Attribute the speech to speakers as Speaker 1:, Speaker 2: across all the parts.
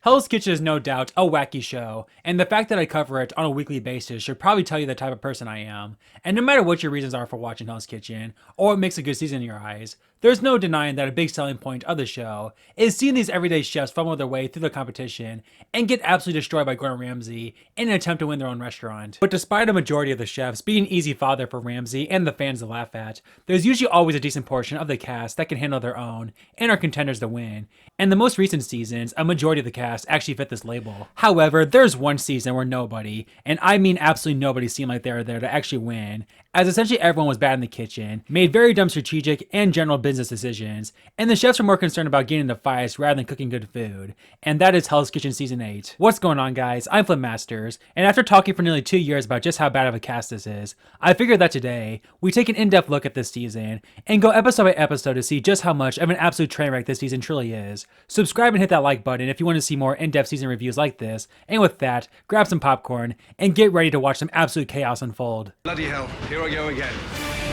Speaker 1: Hell's Kitchen is no doubt a wacky show, and the fact that I cover it on a weekly basis should probably tell you the type of person I am. And no matter what your reasons are for watching Hell's Kitchen, or what makes a good season in your eyes, there's no denying that a big selling point of the show is seeing these everyday chefs fumble their way through the competition and get absolutely destroyed by Gordon Ramsay in an attempt to win their own restaurant. But despite a majority of the chefs being easy fodder for Ramsay and the fans to laugh at, there's usually always a decent portion of the cast that can handle their own and are contenders to win. And the most recent seasons, a majority of the cast actually fit this label. However, there's one season where nobody, and I mean absolutely nobody, seemed like they were there to actually win, as essentially everyone was bad in the kitchen, made very dumb strategic and general business decisions, and the chefs were more concerned about getting the fights rather than cooking good food. And that is Hell's Kitchen Season 8. What's going on, guys? I'm FlynnMasters, and after talking for nearly 2 years about just how bad of a cast this is, I figured that today, we take an in-depth look at this season, and go episode by episode to see just how much of an absolute train wreck this season truly is. Subscribe and hit that like button if you want to see more in-depth season reviews like this, and with that, grab some popcorn, and get ready to watch some absolute chaos unfold.
Speaker 2: Bloody hell, here I go again.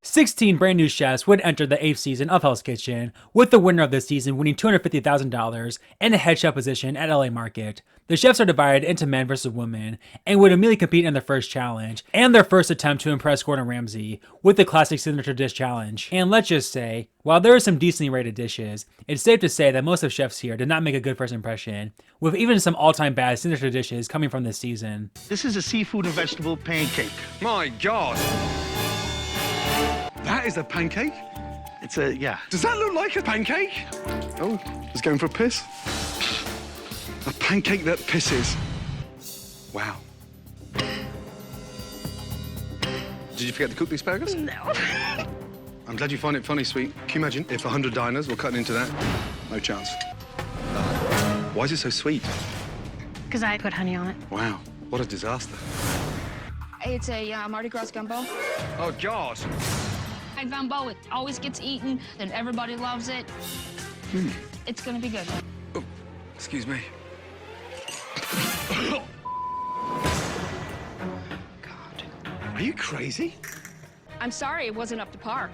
Speaker 1: 16 brand new chefs would enter the 8th season of Hell's Kitchen, with the winner of this season winning $250,000 and a head chef position at LA Market. The chefs are divided into men versus women, and would immediately compete in their first challenge, and their first attempt to impress Gordon Ramsay, with the classic signature dish challenge. And let's just say, while there are some decently rated dishes, it's safe to say that most of chefs here did not make a good first impression, with even some all-time bad signature dishes coming from this season.
Speaker 3: This is a seafood and vegetable pancake.
Speaker 2: My God. That is a pancake?
Speaker 3: It's a, yeah.
Speaker 2: Does that look like a pancake? Oh, he's going for a piss. A pancake that pisses. Wow. Did you forget to cook the asparagus?
Speaker 4: No.
Speaker 2: I'm glad you find it funny, sweet. Can you imagine if 100 diners were cutting into that? No chance. Why is it so sweet?
Speaker 4: Because I put honey on it.
Speaker 2: Wow, what a disaster.
Speaker 5: It's a Mardi Gras gumbo.
Speaker 2: Oh, God.
Speaker 5: Gumbo, it always gets eaten, and everybody loves it. It's gonna be good.
Speaker 2: Oh, excuse me.
Speaker 5: God.
Speaker 2: Are you crazy?
Speaker 5: I'm sorry it wasn't up to par.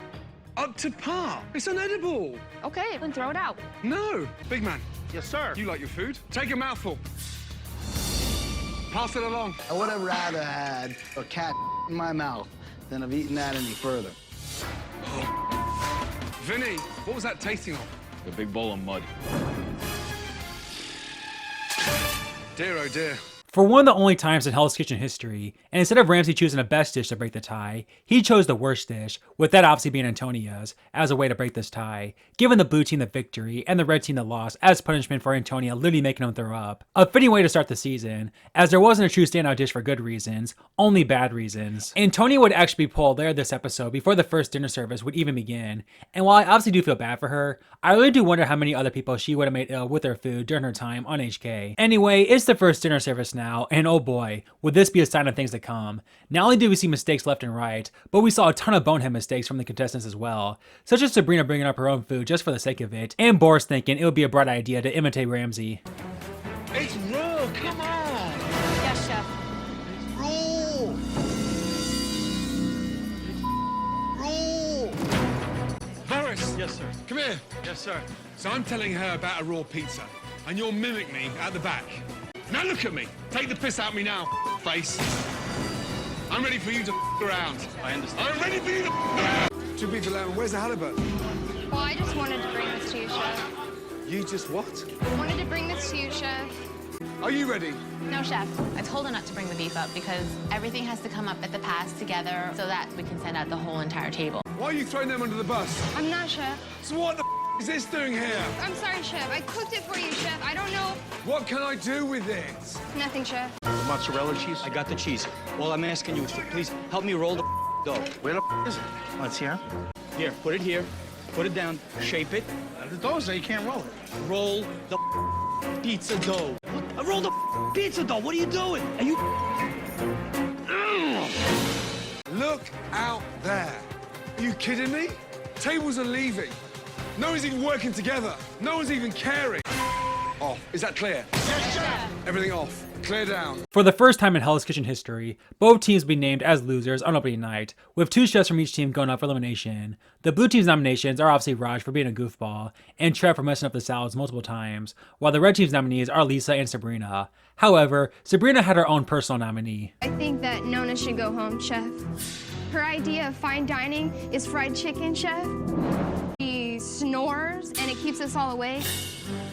Speaker 2: Up to par? It's unedible.
Speaker 5: Okay, then throw it out.
Speaker 2: No. Big man,
Speaker 3: Yes, sir.
Speaker 2: you like your food? Take a mouthful. Pass it along.
Speaker 6: I would have rather had a cat in my mouth than have eaten that any further.
Speaker 2: Vinny, what was that tasting of?
Speaker 7: A big bowl of mud.
Speaker 2: Dear, oh dear.
Speaker 1: For one of the only times in Hell's Kitchen history, and instead of Ramsay choosing the best dish to break the tie, he chose the worst dish, with that obviously being Antonia's, as a way to break this tie, giving the blue team the victory and the red team the loss as punishment for Antonia literally making them throw up. A fitting way to start the season, as there wasn't a true standout dish for good reasons, only bad reasons. Antonia would actually be pulled there this episode before the first dinner service would even begin, and while I obviously do feel bad for her, I really do wonder how many other people she would have made ill with her food during her time on HK. Anyway, it's the first dinner service now, and oh boy, would this be a sign of things to come. Not only did we see mistakes left and right, but we saw a ton of bonehead mistakes from the contestants as well, such as Sabrina bringing up her own food just for the sake of it, and Boris thinking it would be a bright idea to imitate Ramsay.
Speaker 3: It's raw, come on.
Speaker 5: Yes, chef.
Speaker 6: Roll! Roll!
Speaker 2: Boris!
Speaker 3: Yes, sir.
Speaker 2: Come here.
Speaker 3: Yes, sir.
Speaker 2: So I'm telling her about a raw pizza, and you'll mimic me at the back. Now look at me. Take the piss out of me now, face. I'm ready for you to around.
Speaker 3: I understand.
Speaker 2: I'm ready for you to around. 2 pizza lemon. Where's the halibut?
Speaker 8: Well, I just wanted to bring this to you, Chef.
Speaker 2: You just what?
Speaker 8: Wanted to bring this to you, Chef.
Speaker 2: Are you ready?
Speaker 8: No, Chef.
Speaker 9: I told her not to bring the beef up because everything has to come up at the pass together so that we can send out the whole entire table.
Speaker 2: Why are you throwing them under the bus?
Speaker 8: I'm not, Chef.
Speaker 2: So what the is this doing here?
Speaker 8: I'm sorry, Chef. I cooked it for you, Chef. I don't know.
Speaker 2: What can I do with it?
Speaker 8: Nothing, Chef.
Speaker 3: Mozzarella cheese?
Speaker 10: I got the cheese. All I'm asking you is to please help me roll the dough.
Speaker 3: Where the is it? Let's hear.
Speaker 10: Here, put it here. Put it down. Shape it.
Speaker 3: The dough's there, you can't roll it.
Speaker 10: Roll the pizza dough. Roll the pizza dough. What are you doing? Are you?
Speaker 2: Look out there. Are you kidding me? Tables are leaving. No one's even working together. No one's even caring. Oh, Off. Is that clear?
Speaker 3: Yes, chef.
Speaker 2: Everything off. Clear down.
Speaker 1: For the first time in Hell's Kitchen history, both teams will be named as losers on opening night, with 2 chefs from each team going up for elimination. The blue team's nominations are obviously Raj for being a goofball, and Trev for messing up the salads multiple times, while the red team's nominees are Lisa and Sabrina. However, Sabrina had her own personal nominee.
Speaker 8: I think that Nona should go home, chef. Her idea of fine dining is fried chicken, chef. She snores and it keeps us all awake.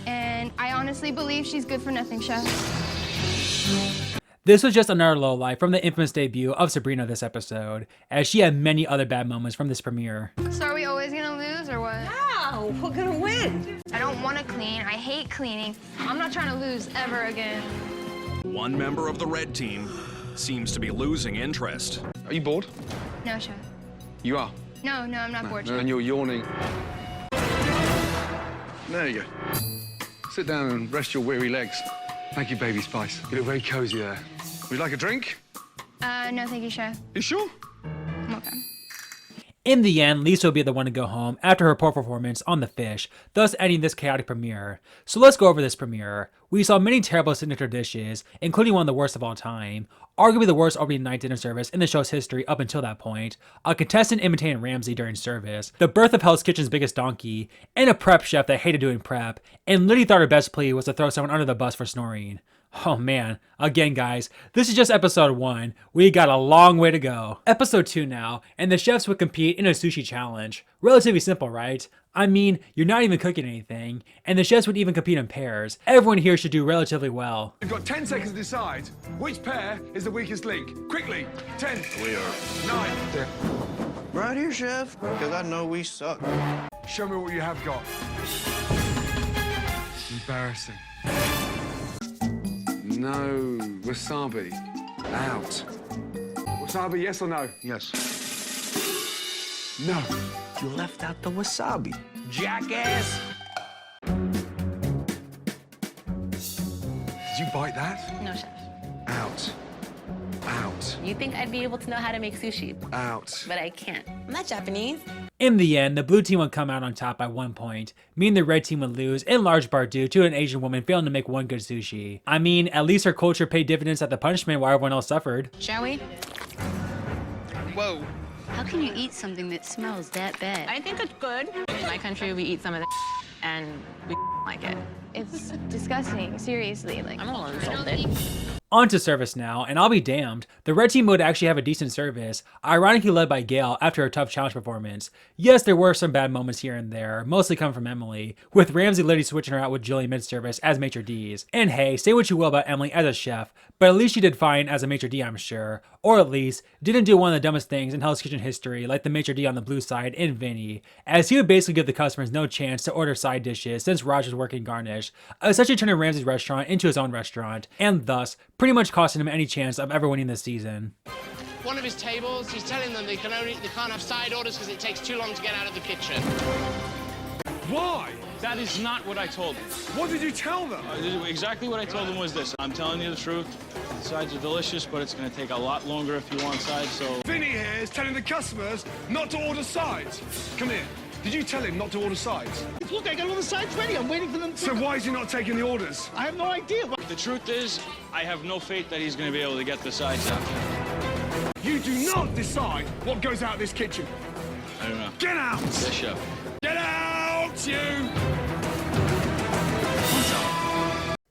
Speaker 8: And I honestly believe she's good for nothing, chef.
Speaker 1: This was just another lowlight from the infamous debut of Sabrina this episode, as she had many other bad moments from this premiere.
Speaker 8: So are we always gonna lose or what?
Speaker 7: No, we're gonna win.
Speaker 8: I don't want to clean. I hate cleaning. I'm not trying to lose ever again.
Speaker 11: One member of the red team seems to be losing interest.
Speaker 2: Are you bored?
Speaker 8: No, chef.
Speaker 2: You are.
Speaker 8: No, I'm not bored, chef.
Speaker 2: And you're yawning. There you go. Sit down and rest your weary legs. Thank you, baby spice. You look very cozy there. Would you like a drink?
Speaker 8: No, thank you, chef.
Speaker 2: You sure?
Speaker 8: I'm okay.
Speaker 1: In the end, Lisa will be the one to go home after her poor performance on the fish, thus ending this chaotic premiere. So let's go over this premiere. We saw many terrible signature dishes, including one of the worst of all time, arguably the worst opening night dinner service in the show's history up until that point, a contestant imitating Ramsay during service, the birth of Hell's Kitchen's biggest donkey, and a prep chef that hated doing prep, and literally thought her best plea was to throw someone under the bus for snoring. Oh man, again guys, this is just episode 1, we got a long way to go. Episode 2 now, and the chefs would compete in a sushi challenge. Relatively simple, right? I mean, you're not even cooking anything, and the chefs would even compete in pairs. Everyone here should do relatively well.
Speaker 2: You've got 10 seconds to decide which pair is the weakest link. Quickly, 10. We are 9.
Speaker 3: Right here, chef, because I know we suck.
Speaker 2: Show me what you have got. Embarrassing. No, wasabi. Out. Wasabi, yes or no?
Speaker 3: Yes.
Speaker 2: No.
Speaker 10: You left out the wasabi. Jackass.
Speaker 2: Did you bite that?
Speaker 9: No, chef.
Speaker 2: Out. Out.
Speaker 9: You think I'd be able to know how to make sushi,
Speaker 2: Out.
Speaker 9: but I can't. I'm not Japanese.
Speaker 1: In the end, the blue team would come out on top by 1 point, meaning the red team would lose in large part due to an Asian woman failing to make one good sushi. I mean, at least her culture paid dividends at the punishment while everyone else suffered.
Speaker 4: Shall we?
Speaker 3: Whoa.
Speaker 4: How can you eat something that smells that bad?
Speaker 9: I think it's good. In my country, we eat some of that and we like it.
Speaker 8: It's disgusting, seriously. Like,
Speaker 9: I'm a little insulted.
Speaker 1: On to service now, and I'll be damned, the red team would actually have a decent service, ironically led by Gail after a tough challenge performance. Yes, there were some bad moments here and there, mostly coming from Emily, with Ramsay literally switching her out with Jillian mid-service as maitre d's. And hey, say what you will about Emily as a chef, but at least she did fine as a maitre d', I'm sure. Or at least, didn't do one of the dumbest things in Hell's Kitchen history like the maitre d' on the blue side in Vinny, as he would basically give the customers no chance to order side dishes since Raj was working garnish, essentially turning Ramsay's restaurant into his own restaurant, and thus, pretty much costing him any chance of ever winning this season.
Speaker 12: One of his tables, he's telling them they can't have side orders because it takes too long to get out of the kitchen.
Speaker 2: Why?
Speaker 13: That is not what I told them.
Speaker 2: What did you tell them?
Speaker 13: Exactly what I told them was this. I'm telling you the truth. The sides are delicious, but it's going to take a lot longer if you want sides, so...
Speaker 2: Vinny here is telling the customers not to order sides. Come here. Did you tell him not to order sides?
Speaker 10: Look, I got all the sides ready. I'm waiting for them to...
Speaker 2: So why is he not taking the orders?
Speaker 10: I have no idea.
Speaker 13: The truth is, I have no faith that he's going to be able to get the sides out.
Speaker 2: You do not decide what goes out of this kitchen.
Speaker 13: I don't know.
Speaker 2: Get out!
Speaker 13: Yes, chef.
Speaker 2: Get out, you!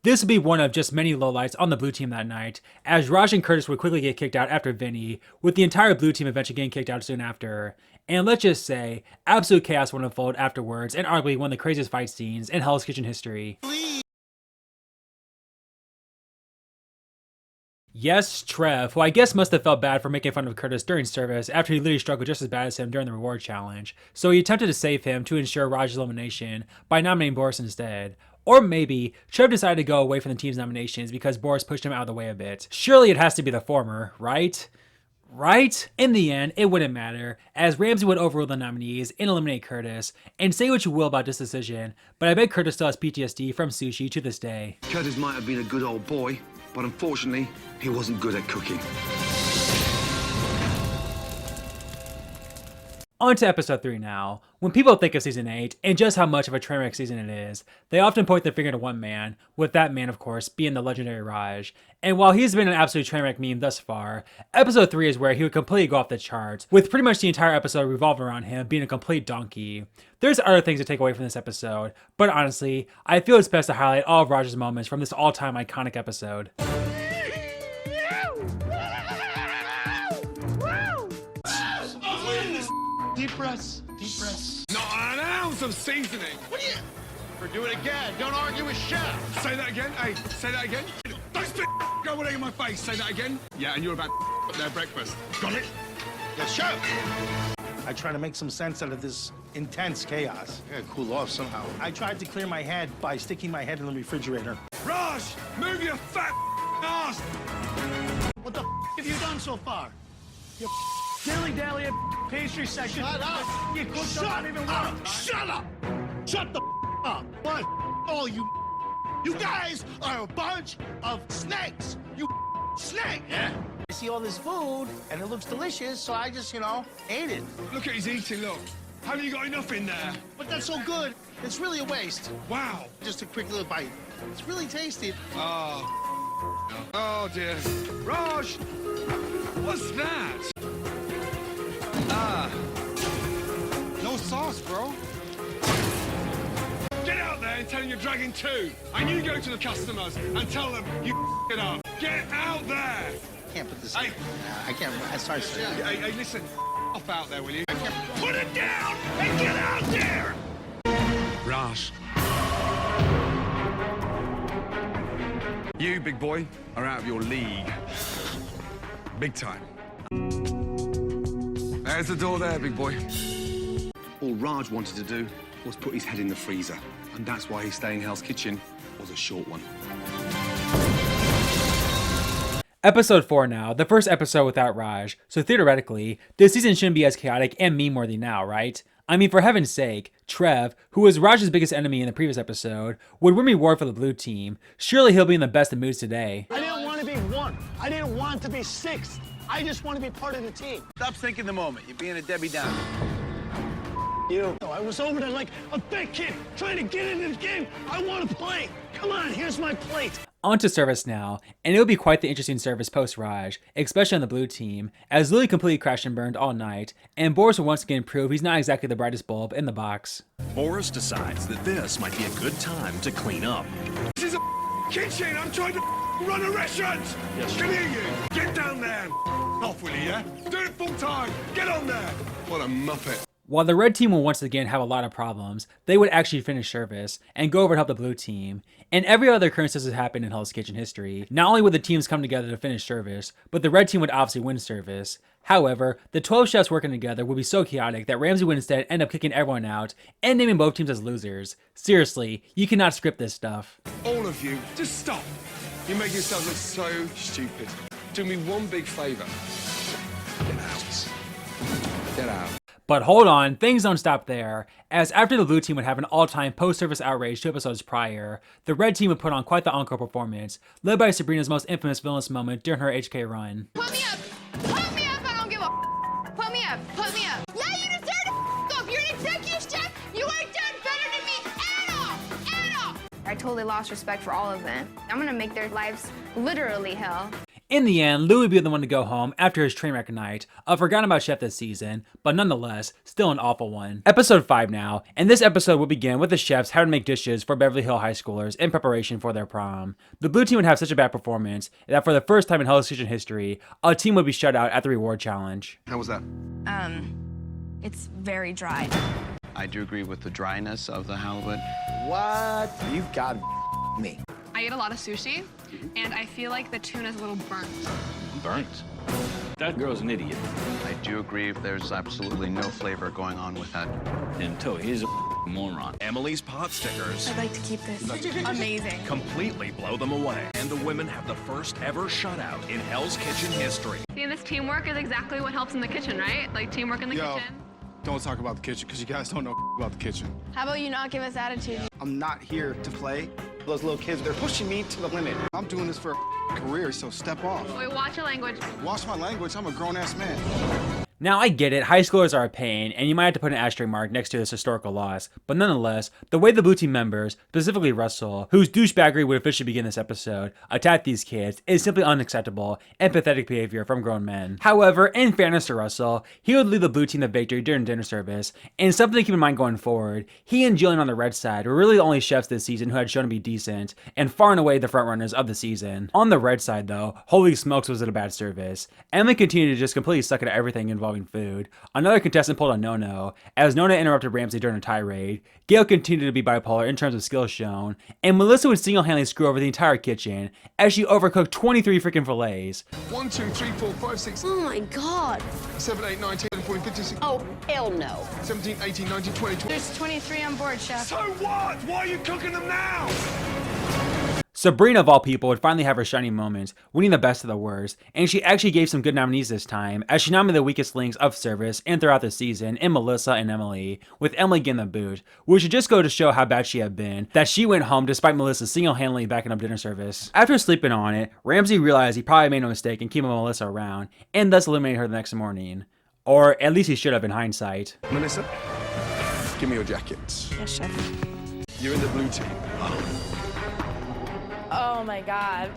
Speaker 1: This would be one of just many lowlights on the blue team that night, as Raj and Curtis would quickly get kicked out after Vinny, with the entire blue team eventually getting kicked out soon after. And let's just say, absolute chaos would unfold afterwards, and arguably one of the craziest fight scenes in Hell's Kitchen history. Yes, Trev, who I guess must have felt bad for making fun of Curtis during service after he literally struggled just as bad as him during the reward challenge, so he attempted to save him to ensure Raj's elimination by nominating Boris instead. Or maybe Trev decided to go away from the team's nominations because Boris pushed him out of the way a bit. Surely it has to be the former, right? Right? In the end, it wouldn't matter, as Ramsay would overrule the nominees and eliminate Curtis. And say what you will about this decision, but I bet Curtis still has PTSD from Sushi to this day.
Speaker 14: Curtis might have been a good old boy, but unfortunately, he wasn't good at cooking.
Speaker 1: On to episode 3 now. When people think of season 8 and just how much of a train wreck season it is, they often point their finger to one man, with that man of course being the legendary Raj. And while he's been an absolute train wreck meme thus far, episode 3 is where he would completely go off the charts, with pretty much the entire episode revolving around him being a complete donkey. There's other things to take away from this episode, but honestly, I feel it's best to highlight all of Raj's moments from this all-time iconic episode.
Speaker 10: Deep breaths. Deep breaths.
Speaker 2: Not an ounce of seasoning.
Speaker 12: What are you? Or do it again. Don't argue with Chef.
Speaker 2: Say that again. Hey, say that again. Don't spit go away in my face. Say that again. Yeah, and you're about their breakfast. Got it?
Speaker 12: Yes, Chef.
Speaker 10: I try to make some sense out of this intense chaos.
Speaker 12: I gotta cool off somehow.
Speaker 10: I tried to clear my head by sticking my head in the refrigerator.
Speaker 2: Raj, move your fat ass.
Speaker 10: What the have you done so far? You dilly-dally at pastry section.
Speaker 12: Shut up!
Speaker 10: You cooked
Speaker 12: Shut
Speaker 10: up even
Speaker 12: up!
Speaker 10: worse.
Speaker 12: Shut up!
Speaker 10: Shut the up!
Speaker 12: What? Oh, you guys are a bunch of snakes! You snake! Yeah?
Speaker 10: I see all this food, and it looks delicious, so I just, ate it.
Speaker 2: Look at his eating, look. Haven't you got enough in there?
Speaker 12: But that's so good, it's really a waste.
Speaker 2: Wow.
Speaker 12: Just a quick little bite. It's really tasty.
Speaker 2: Oh dear. Raj! What's that? No sauce, bro. Get out there and tell them you're dragging 2. And you go to the customers and tell them you it up. Get out there!
Speaker 12: I can't put this.
Speaker 2: Hey.
Speaker 12: I can't. I sorry, sir.
Speaker 2: Hey, listen. Off out there, will you? I can't. Put it down and get out there! Raj. You, big boy, are out of your league. Big time. There's the door there, big boy.
Speaker 14: All Raj wanted to do was put his head in the freezer. And that's why his stay in Hell's Kitchen was a short one.
Speaker 1: Episode 4 now, the first episode without Raj, so theoretically, this season shouldn't be as chaotic and meme-worthy now, right? I mean, for heaven's sake, Trev, who was Raj's biggest enemy in the previous episode, would win reward for the blue team. Surely he'll be in the best of moods today.
Speaker 10: I didn't want to be 1. I didn't want to be 6th. I just want to be part of the team.
Speaker 6: Stop thinking the moment. You're being a Debbie Downer.
Speaker 10: You. I was over there like a big kid trying to get into the game. I want to play. Come on, here's my plate.
Speaker 1: On to service now, and it'll be quite the interesting service post-Raj, especially on the blue team, as Louis completely crashed and burned all night, and Boris will once again prove he's not exactly the brightest bulb in the box.
Speaker 11: Boris decides that this might be a good time to clean up.
Speaker 2: This is a kitchen. I'm trying to run a restaurant.
Speaker 11: Yes,
Speaker 2: Can hear you. Get down there. Off, will you, yeah? Do it full time. Get on there. What a muppet.
Speaker 1: While the red team will once again have a lot of problems, they would actually finish service and go over to help the blue team. And every other occurrence this has happened in Hell's Kitchen history. Not only would the teams come together to finish service, but the red team would obviously win service. However, the 12 chefs working together would be so chaotic that Ramsay would instead end up kicking everyone out and naming both teams as losers. Seriously, you cannot script this stuff.
Speaker 2: All of you, just stop. You make yourselves look so stupid. Do me one big favor. Get out. Get out.
Speaker 1: But hold on, things don't stop there, as after the blue team would have an all-time post-service outrage 2 episodes prior, the red team would put on quite the encore performance, led by Sabrina's most infamous villainous moment during her HK run.
Speaker 8: Put me up! Put me up! I don't give a Put me up! Put me up! Yeah, you deserve to up! You're an executive chef! You ain't done better than me at all! At all! I totally lost respect for all of them. I'm gonna make their lives literally hell.
Speaker 1: In the end, Louis would be the one to go home after his train wreck night, a forgotten about chef this season, but nonetheless, still an awful one. Episode 5 now, and this episode will begin with the chefs having to make dishes for Beverly Hill high schoolers in preparation for their prom. The blue team would have such a bad performance that for the first time in Hell's Kitchen history, a team would be shut out at the reward challenge.
Speaker 14: How was that?
Speaker 8: It's very dry.
Speaker 6: I do agree with the dryness of the halibut.
Speaker 3: What? You've got me.
Speaker 5: I eat a lot of sushi, and I feel like the tuna's a little burnt.
Speaker 13: Burnt? That girl's an idiot.
Speaker 6: I do agree there's absolutely no flavor going on with that.
Speaker 13: And Toei is a moron.
Speaker 11: Emily's pot stickers
Speaker 8: I'd like to keep this. Amazing.
Speaker 11: completely blow them away. And the women have the first ever shutout in Hell's Kitchen history.
Speaker 5: See, this teamwork is exactly what helps in the kitchen, right? Like teamwork in the kitchen.
Speaker 2: Don't talk about the kitchen, because you guys don't know about the kitchen.
Speaker 8: How about you not give us attitude?
Speaker 3: I'm not here to play. Those little kids, they're pushing me to the limit. I'm doing this for a career, so step off.
Speaker 5: Wait, watch your language.
Speaker 2: Watch my language. I'm a grown-ass man.
Speaker 1: Now, I get it, high schoolers are a pain, and you might have to put an asterisk mark next to this historical loss, but nonetheless, the way the Blue Team members, specifically Russell, whose douchebaggery would officially begin this episode, attack these kids is simply unacceptable and pathetic behavior from grown men. However, in fairness to Russell, he would lead the Blue Team to victory during dinner service, and something to keep in mind going forward, he and Jillian on the red side were really the only chefs this season who had shown to be decent, and far and away the frontrunners of the season. On the red side though, holy smokes was it a bad service. Emily continued to just completely suck at everything involving food. Another contestant pulled a no-no, as Nona interrupted Ramsey during a tirade. Gail continued to be bipolar in terms of skills shown, and Melissa would single-handedly screw over the entire kitchen as she overcooked 23 freaking fillets.
Speaker 2: 1, 2, 3, 4, 5, 6.
Speaker 7: Oh my God.
Speaker 2: 7, 8, 9, 10, 14, 15, 16.
Speaker 7: Oh, hell no.
Speaker 2: 17, 18, 19, 20, 20.
Speaker 8: There's 23 on board, Chef.
Speaker 2: So what? Why are you cooking them now?
Speaker 1: Sabrina, of all people, would finally have her shining moment, winning the best of the worst, and she actually gave some good nominees this time, as she nominated the weakest links of service and throughout the season in Melissa and Emily, with Emily getting the boot, which should just go to show how bad she had been, that she went home despite Melissa single-handedly backing up dinner service. After sleeping on it, Ramsey realized he probably made no mistake in keeping Melissa around, and thus eliminated her the next morning. Or at least he should have in hindsight.
Speaker 2: Melissa, give me your jacket.
Speaker 7: Yes, Chef.
Speaker 2: You're in the Blue Team.
Speaker 7: Oh my God.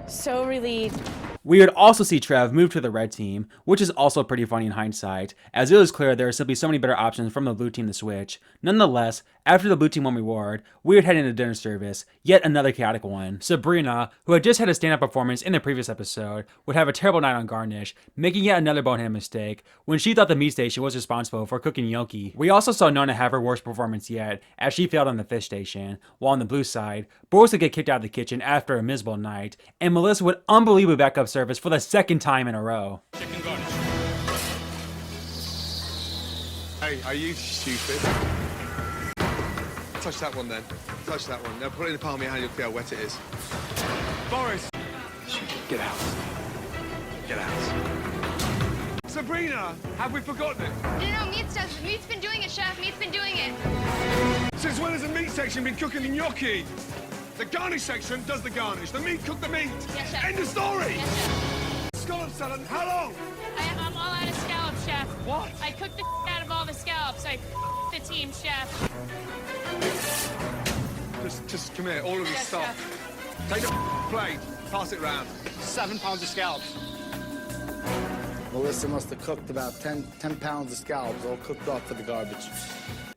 Speaker 7: So relieved.
Speaker 1: We would also see Trev move to the red team, which is also pretty funny in hindsight, as it was clear there are simply so many better options from the blue team to switch. Nonetheless, after the blue team won reward, we would head into dinner service, yet another chaotic one. Sabrina, who had just had a stand-up performance in the previous episode, would have a terrible night on garnish, making yet another bonehead mistake when she thought the meat station was responsible for cooking gnocchi. We also saw Nona have her worst performance yet, as she failed on the fish station, while on the blue side, Boris would get kicked out of the kitchen after a miserable night, and Melissa would unbelievably back up service for the second time in a row.
Speaker 13: Chicken garnish.
Speaker 2: Hey, are you stupid? Touch that one then. Touch that one. Now put it in the palm of your hand, you'll see how wet it is. Boris! Get out. Get out. Sabrina, have we forgotten it?
Speaker 8: No, Meat's been doing it, Chef. Meat's been doing it.
Speaker 2: Since when has the meat section been cooking the gnocchi? The garnish section does the garnish. The meat cook the meat.
Speaker 8: Yes, Chef.
Speaker 2: End of story.
Speaker 5: Yes, Chef.
Speaker 2: Scallop salad, how long?
Speaker 5: I'm all out of scallops, Chef.
Speaker 2: What?
Speaker 5: I cooked the out of all the scallops. I the team, Chef.
Speaker 2: Just come here, all of you
Speaker 5: Yes,
Speaker 2: stop.
Speaker 5: Chef.
Speaker 2: Take the plate, pass it round.
Speaker 3: 7 pounds of scallops. Melissa must have cooked about 10 pounds of scallops, all cooked up for the garbage.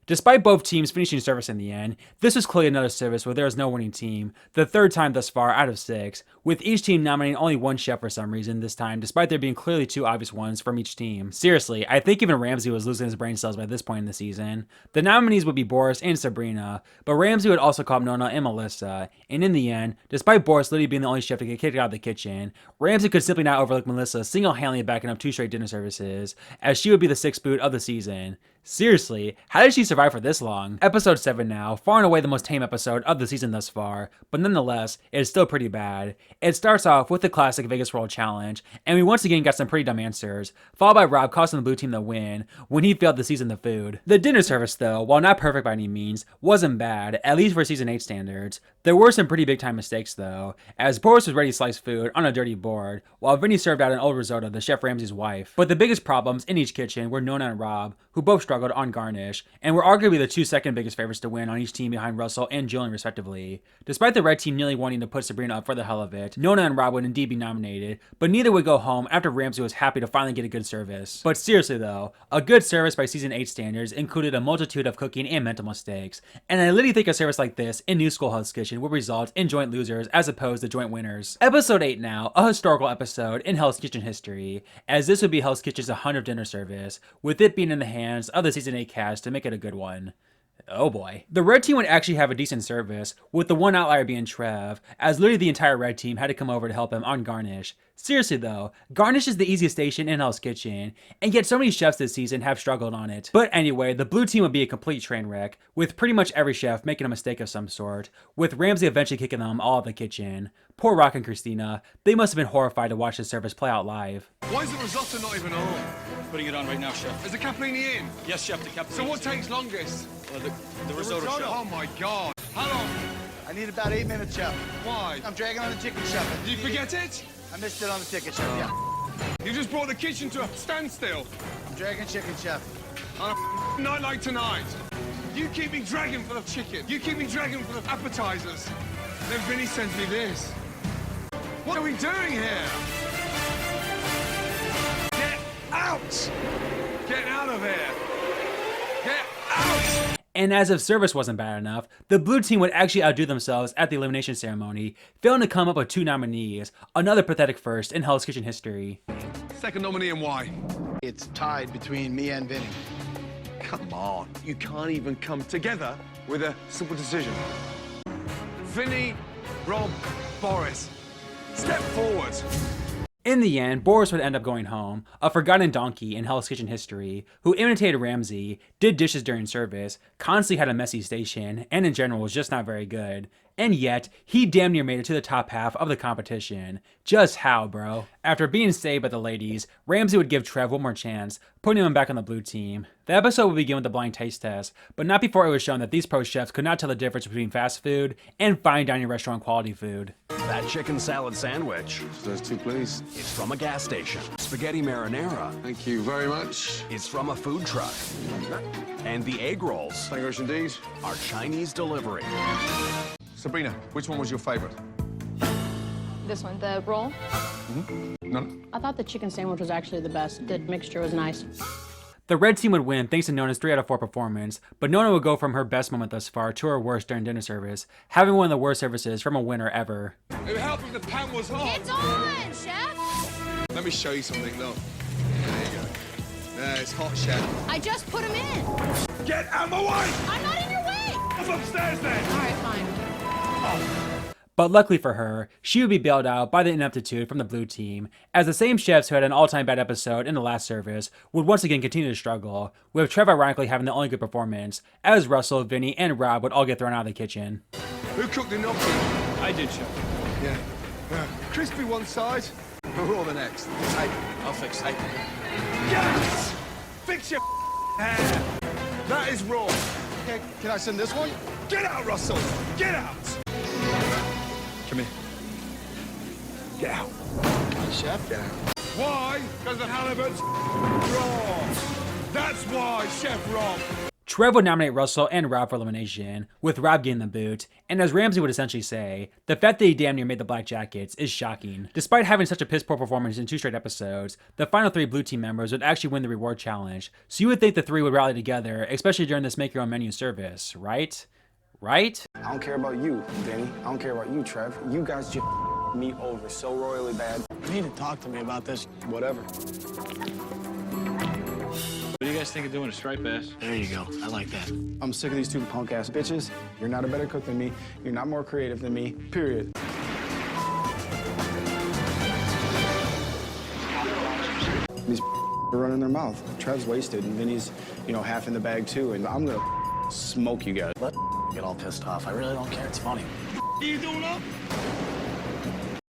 Speaker 1: Despite both teams finishing service in the end, this was clearly another service where there was no winning team, the third time thus far out of 6, with each team nominating only one chef for some reason this time, despite there being clearly 2 obvious ones from each team. Seriously, I think even Ramsey was losing his brain cells by this point in the season. The nominees would be Boris and Sabrina, but Ramsey would also call up Nona and Melissa, and in the end, despite Boris literally being the only chef to get kicked out of the kitchen, Ramsey could simply not overlook Melissa single-handedly backing up 2 straight dinner services, as she would be the 6th boot of the season. Seriously, how did she survive for this long? Episode 7 now, far and away the most tame episode of the season thus far, but nonetheless, it is still pretty bad. It starts off with the classic Vegas World Challenge, and we once again got some pretty dumb answers, followed by Rob costing the blue team the win when he failed to season the food. The dinner service though, while not perfect by any means, wasn't bad, at least for season 8 standards. There were some pretty big time mistakes though, as Boris was ready to slice food on a dirty board, while Vinny served out an old risotto to Chef Ramsey's wife. But the biggest problems in each kitchen were Nona and Rob, who both struggled on garnish, and were arguably the 2 second biggest favorites to win on each team behind Russell and Jillian respectively. Despite the red team nearly wanting to put Sabrina up for the hell of it, Nona and Rob would indeed be nominated, but neither would go home after Ramsey was happy to finally get a good service. But seriously though, a good service by season 8 standards included a multitude of cooking and mental mistakes, and I literally think a service like this in New School Hell's Kitchen would result in joint losers as opposed to joint winners. Episode 8 now, a historical episode in Hell's Kitchen history, as this would be Hell's Kitchen's 100th dinner service, with it being in the hands of the season 8 cast to make it a good one. Oh boy. The red team would actually have a decent service, with the one outlier being Trev, as literally the entire red team had to come over to help him on garnish. Seriously though, garnish is the easiest station in Hell's Kitchen, and yet so many chefs this season have struggled on it. But anyway, the blue team would be a complete train wreck, with pretty much every chef making a mistake of some sort, with Ramsey eventually kicking them all out of the kitchen. Poor Rock and Christina, they must have been horrified to watch this service play out live.
Speaker 2: Why is the risotto not even on?
Speaker 13: Putting it on right now, Chef.
Speaker 2: Is the capellini in?
Speaker 13: Yes, Chef, the capellini.
Speaker 2: So what takes longest?
Speaker 13: The risotto, Chef.
Speaker 2: Oh my God. How long?
Speaker 3: I need about 8 minutes, Chef.
Speaker 2: Why?
Speaker 3: I'm dragging on the chicken, Chef.
Speaker 2: Did you forget it?
Speaker 3: I missed it on the ticket, Chef, yeah.
Speaker 2: You just brought the kitchen to a standstill.
Speaker 6: Dragon chicken, chef.
Speaker 2: On a night like tonight, you keep me dragging for the chicken. You keep me dragging for the appetizers. Then Vinny sends me this. What are we doing here? Get out! Get out of here! Get out!
Speaker 1: And as if service wasn't bad enough, the blue team would actually outdo themselves at the elimination ceremony, failing to come up with 2 nominees, another pathetic first in Hell's Kitchen history.
Speaker 2: Second nominee and why?
Speaker 6: It's tied between me and Vinny.
Speaker 2: Come on, you can't even come together with a simple decision. Vinny, Rob, Boris, step forward.
Speaker 1: In the end, Boris would end up going home, a forgotten donkey in Hell's Kitchen history, who imitated Ramsay, did dishes during service, constantly had a messy station, and in general was just not very good. And yet, he damn near made it to the top half of the competition. Just how, bro? After being saved by the ladies, Ramsay would give Trev one more chance, putting him back on the blue team. The episode would begin with a blind taste test, but not before it was shown that these pro chefs could not tell the difference between fast food and fine dining restaurant quality food.
Speaker 15: That chicken salad sandwich.
Speaker 2: Those 2, please.
Speaker 15: It's from a gas station. Spaghetti marinara.
Speaker 2: Thank you very much.
Speaker 15: It's from a food truck. And the egg rolls.
Speaker 2: Thank you very much indeed.
Speaker 15: Are Chinese delivery.
Speaker 2: Sabrina, which one was your favorite?
Speaker 7: This one, the roll.
Speaker 2: No.
Speaker 7: I thought the chicken sandwich was actually the best. The mixture was nice.
Speaker 1: The red team would win thanks to Nona's 3 out of 4 performance, but Nona would go from her best moment thus far to her worst during dinner service, having one of the worst services from a winner ever.
Speaker 2: It would help if the pan was hot.
Speaker 8: It's on, chef.
Speaker 2: Let me show you something, look. There you go. There, it's hot, chef.
Speaker 8: I just put them in.
Speaker 2: Get out of my way!
Speaker 8: I'm not in your way.
Speaker 2: What's upstairs then?
Speaker 8: All right, fine.
Speaker 1: But luckily for her, she would be bailed out by the ineptitude from the blue team, as the same chefs who had an all-time bad episode in the last service would once again continue to struggle, with Trev ironically having the only good performance, as Russell, Vinny, and Rob would all get thrown out of the kitchen.
Speaker 2: Who cooked the gnocchi?
Speaker 13: I did, chef.
Speaker 2: Yeah. Crispy one side, raw the next. Hey,
Speaker 3: I'll fix it.
Speaker 2: yes! Fix your hair. That is raw.
Speaker 6: Okay, can I send this one?
Speaker 2: Get out, Russell! Get out! Come here. Get out.
Speaker 6: Chef?
Speaker 2: Get out. Why? Because the halibut's raw. That's why, Chef Rob.
Speaker 1: Trev would nominate Russell and Rob for elimination, with Rob getting the boot, and as Ramsay would essentially say, the fact that he damn near made the Black Jackets is shocking. Despite having such a piss-poor performance in 2 straight episodes, the final 3 blue team members would actually win the reward challenge, so you would think the 3 would rally together, especially during this make your own menu service, right? Right?
Speaker 3: I don't care about you, Vinny. I don't care about you, Trev. You guys just me over so royally bad.
Speaker 10: You need to talk to me about this.
Speaker 3: Whatever.
Speaker 13: What do you guys think of doing a striped bass?
Speaker 10: There you go. I like that.
Speaker 3: I'm sick of these 2 punk-ass bitches. You're not a better cook than me. You're not more creative than me, period. These are running their mouth. Trev's wasted, and Vinny's, half in the bag, too, and I'm gonna smoke you guys.
Speaker 10: Let get all pissed off. I really don't care. It's funny.
Speaker 2: You doing up?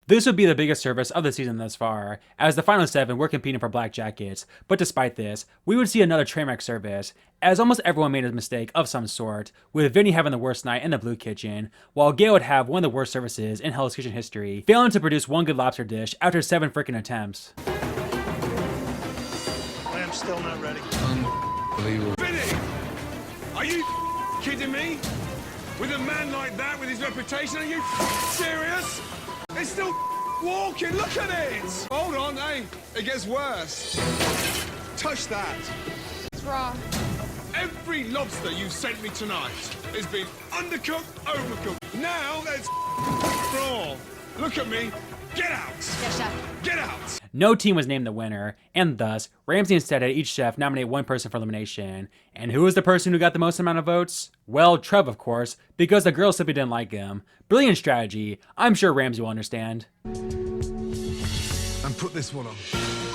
Speaker 1: This would be the biggest service of the season thus far, as the final 7 were competing for Black Jackets, but despite this, we would see another trainwreck service, as almost everyone made a mistake of some sort, with Vinny having the worst night in the blue kitchen, while Gail would have one of the worst services in Hell's Kitchen history, failing to produce one good lobster dish after 7 freaking attempts.
Speaker 10: I am still not ready.
Speaker 2: Unbelievable. Vinny! Are you kidding me? With a man like that, with his reputation, are you serious? It's still walking, look at it! Hold on, hey, it gets worse. Touch that.
Speaker 8: It's raw.
Speaker 2: Every lobster you sent me tonight has been undercooked, overcooked. Now that's raw. Look at me. Get out!
Speaker 9: Yes, chef.
Speaker 2: Get out!
Speaker 1: No team was named the winner, and thus, Ramsay instead had each chef nominate one person for elimination. And who was the person who got the most amount of votes? Well, Trev, of course, because the girls simply didn't like him. Brilliant strategy. I'm sure Ramsay will understand.
Speaker 2: And put this one on.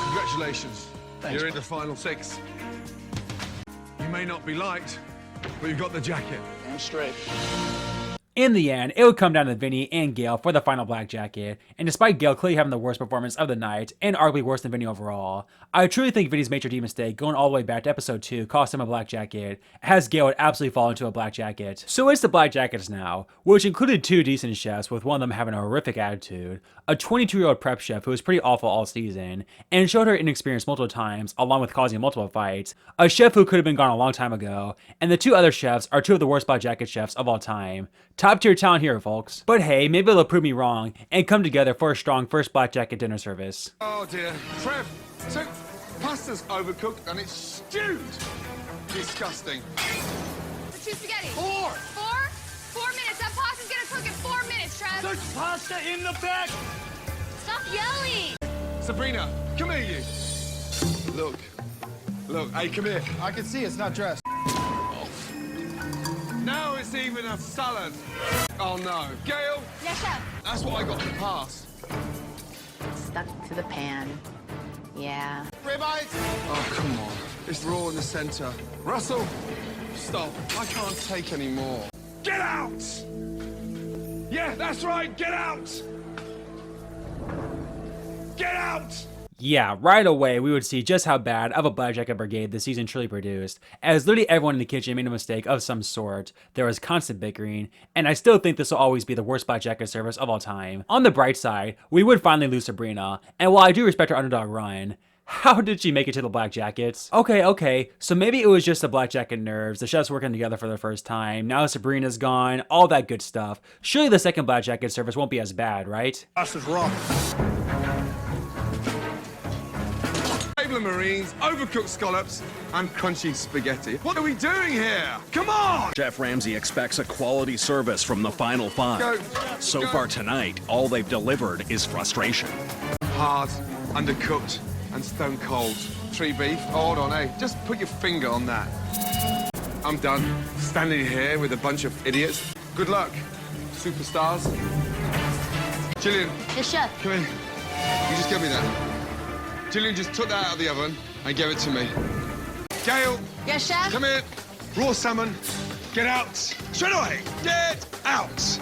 Speaker 2: Congratulations.
Speaker 10: Thanks,
Speaker 2: You're in the final 6. You may not be liked, but you've got the jacket.
Speaker 10: I'm straight.
Speaker 1: In the end, it would come down to Vinny and Gail for the final black jacket, and despite Gail clearly having the worst performance of the night, and arguably worse than Vinny overall, I truly think Vinny's maitre d' mistake going all the way back to episode 2 cost him a black jacket, as Gail would absolutely fall into a black jacket. So it's the black jackets now, which included 2 decent chefs with one of them having a horrific attitude, a 22-year-old prep chef who was pretty awful all season, and showed her inexperience multiple times along with causing multiple fights, a chef who could have been gone a long time ago, and the 2 other chefs are 2 of the worst black jacket chefs of all time. Top tier talent here, folks. But hey, maybe they'll prove me wrong and come together for a strong first black jacket dinner service.
Speaker 2: Oh dear. Trev, so pasta's overcooked and it's stewed. Disgusting.
Speaker 8: For 2 spaghetti.
Speaker 2: 4.
Speaker 8: 4 minutes. That pasta's gonna cook in 4 minutes, Trev.
Speaker 10: There's pasta in the back.
Speaker 8: Stop yelling.
Speaker 2: Sabrina, come here, you. Look. Look, hey, come here.
Speaker 3: I can see it's not dressed.
Speaker 2: Now it's even a salad. Oh no. Gail?
Speaker 8: Yes, chef.
Speaker 2: That's what I got in the past.
Speaker 9: Stuck to the pan. Yeah.
Speaker 2: Ribeyes? Oh, come on. It's raw in the center. Russell, stop. I can't take any more. Get out! Yeah, that's right. Get out! Get out!
Speaker 1: Yeah, right away we would see just how bad of a black jacket brigade the season truly produced, as literally everyone in the kitchen made a mistake of some sort, there was constant bickering, and I still think this will always be the worst black jacket service of all time. On the bright side, we would finally lose Sabrina, and while I do respect her underdog run, how did she make it to the black jackets? Okay, so maybe it was just the black jacket nerves, the chefs working together for the first time, now Sabrina's gone, all that good stuff. Surely the second black jacket service won't be as bad, right?
Speaker 12: Pasta's raw.
Speaker 2: Table of Marines, overcooked scallops, and crunchy spaghetti. What are we doing here? Come on!
Speaker 11: Chef Ramsay expects a quality service from the final 5.
Speaker 2: Go.
Speaker 11: So
Speaker 2: Go.
Speaker 11: far tonight, all they've delivered is frustration.
Speaker 2: Hard, undercooked, and stone cold. 3 beef. Hold on, hey. Just put your finger on that. I'm done. Standing here with a bunch of idiots. Good luck, superstars. Gillian.
Speaker 4: Yes, chef.
Speaker 2: Come here. You just give me that. Gillian just took that out of the oven and gave it to me. Gail.
Speaker 4: Yes, chef.
Speaker 2: Come here. Raw salmon. Get out. Straight away. Get out.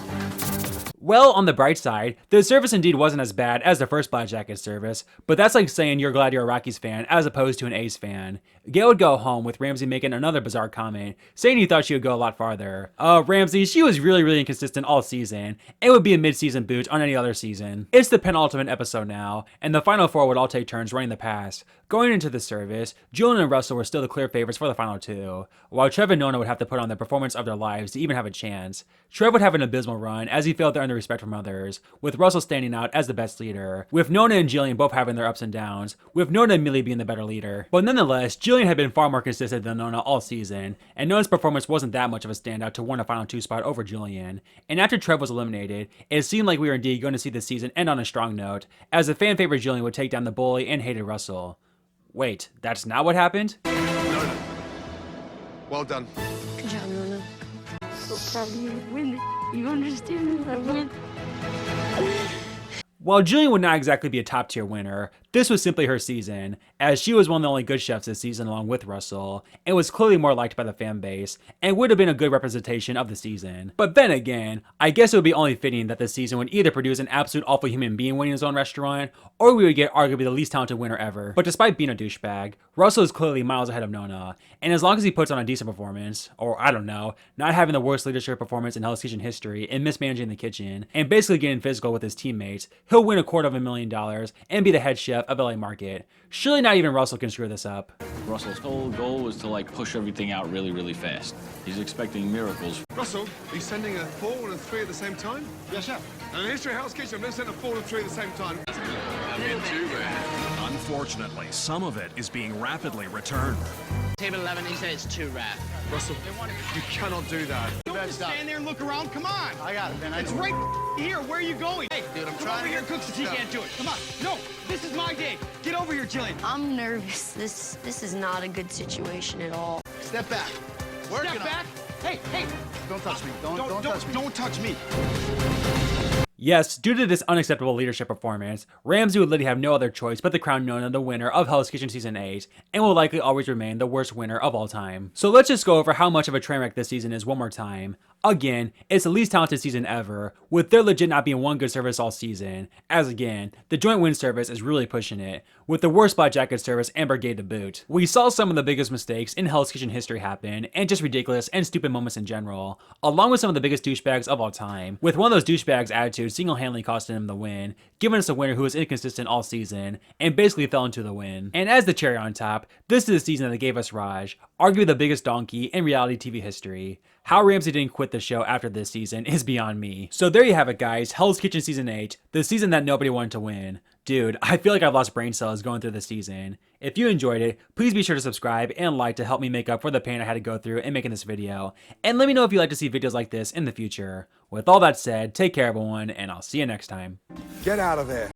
Speaker 1: Well, on the bright side, the service indeed wasn't as bad as the first Black Jacket service, but that's like saying you're glad you're a Rockies fan as opposed to an A's fan. Gail would go home with Ramsay making another bizarre comment, saying he thought she would go a lot farther. Ramsay, she was really inconsistent all season, and would be a mid-season boot on any other season. It's the penultimate episode now, and the final 4 would all take turns running the pass. Going into the service, Julian and Russell were still the clear favorites for the final 2, while Trev and Nona would have to put on the performance of their lives to even have a chance. Trev would have an abysmal run as he failed to earn the respect from others, with Russell standing out as the best leader, with Nona and Jillian both having their ups and downs, with Nona and Millie being the better leader. But nonetheless, Jillian had been far more consistent than Nona all season, and Nona's performance wasn't that much of a standout to warrant a final 2 spot over Jillian. And after Trev was eliminated, it seemed like we were indeed going to see the season end on a strong note, as the fan favorite Jillian would take down the bully and hated Russell. Wait, that's not what happened?
Speaker 2: Nona. Well done.
Speaker 4: Good job, Nona. So proud of you. Win. You understand? I win.
Speaker 1: While Jillian would not exactly be a top tier winner, this was simply her season, as she was one of the only good chefs this season along with Russell, and was clearly more liked by the fan base, and would have been a good representation of the season. But then again, I guess it would be only fitting that this season would either produce an absolute awful human being winning his own restaurant, or we would get arguably the least talented winner ever. But despite being a douchebag, Russell is clearly miles ahead of Nona, and as long as he puts on a decent performance, or I don't know, not having the worst leadership performance in Hell's Kitchen history and mismanaging the kitchen, and basically getting physical with his teammates, he'll win $250,000 and be the head chef of LA Market. Surely not even Russell can screw this up.
Speaker 13: Russell's whole goal was to push everything out really fast. He's expecting miracles.
Speaker 2: Russell, are you sending a 4 and a 3 at the same time?
Speaker 12: Yes, chef.
Speaker 2: And in the history of Hell's Kitchen, I've never sent a 4 and a 3 at the same time.
Speaker 11: Unfortunately, some of it is being rapidly returned.
Speaker 6: Table 11, he said it's too rap.
Speaker 2: Russell, you cannot do that.
Speaker 10: Don't just stand there and look around. Come on.
Speaker 6: I got it, man.
Speaker 10: It's right here. Where are you going? Hey,
Speaker 6: Dude, I'm
Speaker 10: come
Speaker 6: trying
Speaker 10: over
Speaker 6: to
Speaker 10: here
Speaker 6: get
Speaker 10: and cook since he
Speaker 6: stuff.
Speaker 10: can't do it. Come on. No, this is my day. Get over here, Jillian.
Speaker 4: I'm nervous. This is not a good situation at all.
Speaker 6: Step back. Working
Speaker 10: Step
Speaker 6: on
Speaker 10: back.
Speaker 6: it.
Speaker 10: Hey.
Speaker 6: Don't touch me. Don't touch me.
Speaker 10: Don't touch me.
Speaker 1: Yes, due to this unacceptable leadership performance, Ramsay would literally have no other choice but to crown Nona the winner of Hell's Kitchen Season 8, and will likely always remain the worst winner of all time. So let's just go over how much of a train wreck this season is one more time. Again, it's the least talented season ever, with there legit not being one good service all season, as again, the joint win service is really pushing it, with the worst spot jacket service and brigade to boot. We saw some of the biggest mistakes in Hell's Kitchen history happen, and just ridiculous and stupid moments in general, along with some of the biggest douchebags of all time, with one of those douchebags' attitudes single-handedly costing him the win, giving us a winner who was inconsistent all season, and basically fell into the win. And as the cherry on top, this is the season that gave us Raj, arguably the biggest donkey in reality TV history. How Ramsay didn't quit the show after this season is beyond me. So there you have it, guys. Hell's Kitchen Season 8, the season that nobody wanted to win. Dude, I feel like I've lost brain cells going through this season. If you enjoyed it, please be sure to subscribe and like to help me make up for the pain I had to go through in making this video. And let me know if you'd like to see videos like this in the future. With all that said, take care everyone, and I'll see you next time.
Speaker 2: Get out of there.